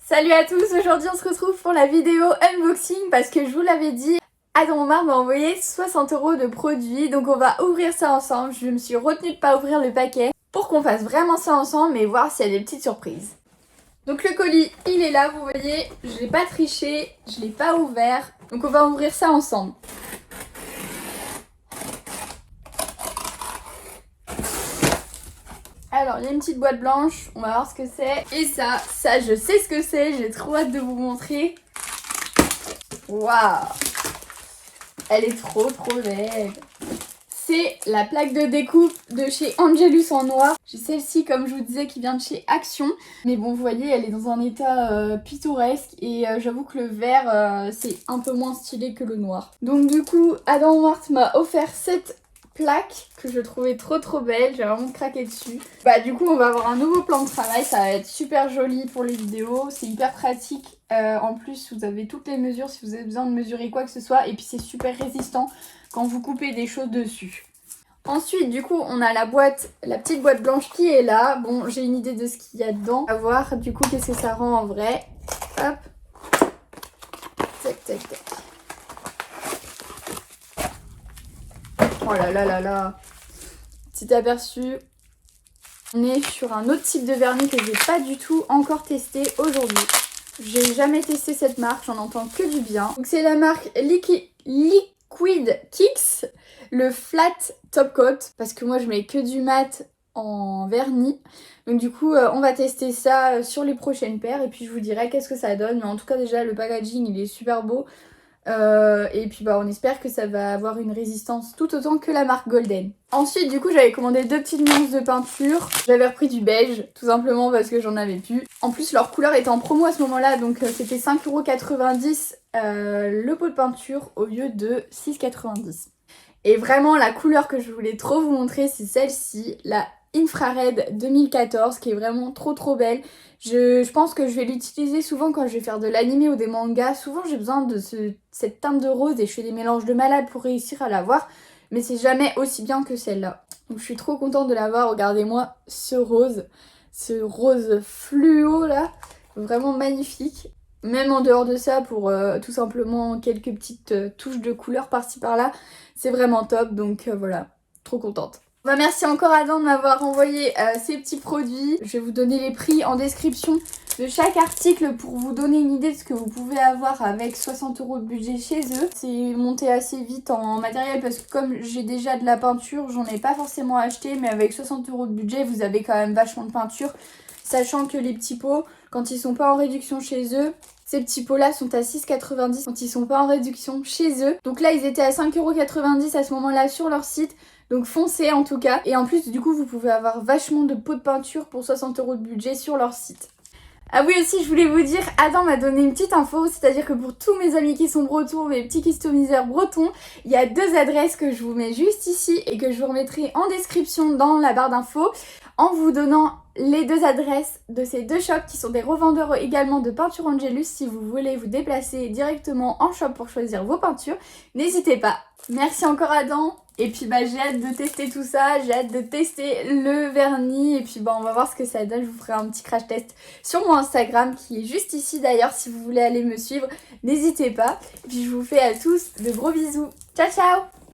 Salut à tous, aujourd'hui on se retrouve pour la vidéo unboxing parce que je vous l'avais dit, Adam Omar m'a envoyé 60 € de produits, donc on va ouvrir ça ensemble. Je me suis retenue de pas ouvrir le paquet pour qu'on fasse vraiment ça ensemble mais voir s'il y a des petites surprises. Donc le colis il est là, vous voyez, je l'ai pas triché, je l'ai pas ouvert, donc on va ouvrir ça ensemble. Alors, il y a une petite boîte blanche, on va voir ce que c'est. Et ça je sais ce que c'est, j'ai trop hâte de vous montrer. Waouh! Elle est trop belle. C'est la plaque de découpe de chez Angelus en noir. J'ai celle-ci, comme je vous disais, qui vient de chez Action. Mais bon, vous voyez, elle est dans un état pittoresque. Et j'avoue que le vert, c'est un peu moins stylé que le noir. Donc du coup, Adam Omar m'a offert cette plaque que je trouvais trop belle, j'ai vraiment craqué dessus. Bah du coup on va avoir un nouveau plan de travail, ça va être super joli pour les vidéos, c'est hyper pratique. En plus vous avez toutes les mesures si vous avez besoin de mesurer quoi que ce soit et puis c'est super résistant quand vous coupez des choses dessus. Ensuite du coup on a la boîte, la petite boîte blanche qui est là. Bon j'ai une idée de ce qu'il y a dedans. On va voir du coup qu'est-ce que ça rend en vrai. Hop. Tac tac tac. Oh là là là là. Petit aperçu. On est sur un autre type de vernis que j'ai pas du tout encore testé aujourd'hui. J'ai jamais testé cette marque, j'en entends que du bien. Donc c'est la marque Liquid Kicks, le flat top coat. Parce que moi je mets que du mat en vernis. Donc du coup on va tester ça sur les prochaines paires. Et puis je vous dirai qu'est-ce que ça donne. Mais en tout cas déjà le packaging il est super beau. Et puis bah on espère que ça va avoir une résistance tout autant que la marque Golden. Ensuite du coup j'avais commandé deux petites nuances de peinture. J'avais repris du beige tout simplement parce que j'en avais plus. En plus leur couleur était en promo à ce moment là donc c'était 5,90 € le pot de peinture au lieu de 6,90 €. Et vraiment la couleur que je voulais trop vous montrer c'est celle-ci, la Infrared 2014 qui est vraiment trop belle. Je pense que je vais l'utiliser souvent quand je vais faire de l'anime ou des mangas. Souvent j'ai besoin de cette teinte de rose et je fais des mélanges de malade pour réussir à l'avoir. Mais c'est jamais aussi bien que celle-là. Donc je suis trop contente de l'avoir. Regardez-moi ce rose fluo là. Vraiment magnifique. Même en dehors de ça pour tout simplement quelques petites touches de couleur par-ci par-là. C'est vraiment top donc voilà, trop contente. Bah merci encore Adam de m'avoir envoyé ces petits produits. Je vais vous donner les prix en description de chaque article pour vous donner une idée de ce que vous pouvez avoir avec 60 € de budget chez eux. C'est monté assez vite en matériel parce que comme j'ai déjà de la peinture, j'en ai pas forcément acheté. Mais avec 60 € de budget, vous avez quand même vachement de peinture. Sachant que les petits pots, quand ils sont pas en réduction chez eux, ces petits pots là sont à 6,90 € quand ils sont pas en réduction chez eux. Donc là ils étaient à 5,90 € à ce moment là sur leur site. Donc foncez en tout cas. Et en plus du coup vous pouvez avoir vachement de pots de peinture pour 60 € de budget sur leur site. Ah oui aussi je voulais vous dire, Adam m'a donné une petite info, c'est-à-dire que pour tous mes amis qui sont bretons, mes petits customiseurs bretons, il y a deux adresses que je vous mets juste ici et que je vous remettrai en description dans la barre d'infos en vous donnant les deux adresses de ces deux shops qui sont des revendeurs également de peinture Angelus. Si vous voulez vous déplacer directement en shop pour choisir vos peintures, n'hésitez pas. Merci encore Adam. Et puis bah j'ai hâte de tester tout ça, j'ai hâte de tester le vernis et puis bah on va voir ce que ça donne. Je vous ferai un petit crash test sur mon Instagram qui est juste ici d'ailleurs si vous voulez aller me suivre, n'hésitez pas. Et puis je vous fais à tous de gros bisous. Ciao ciao.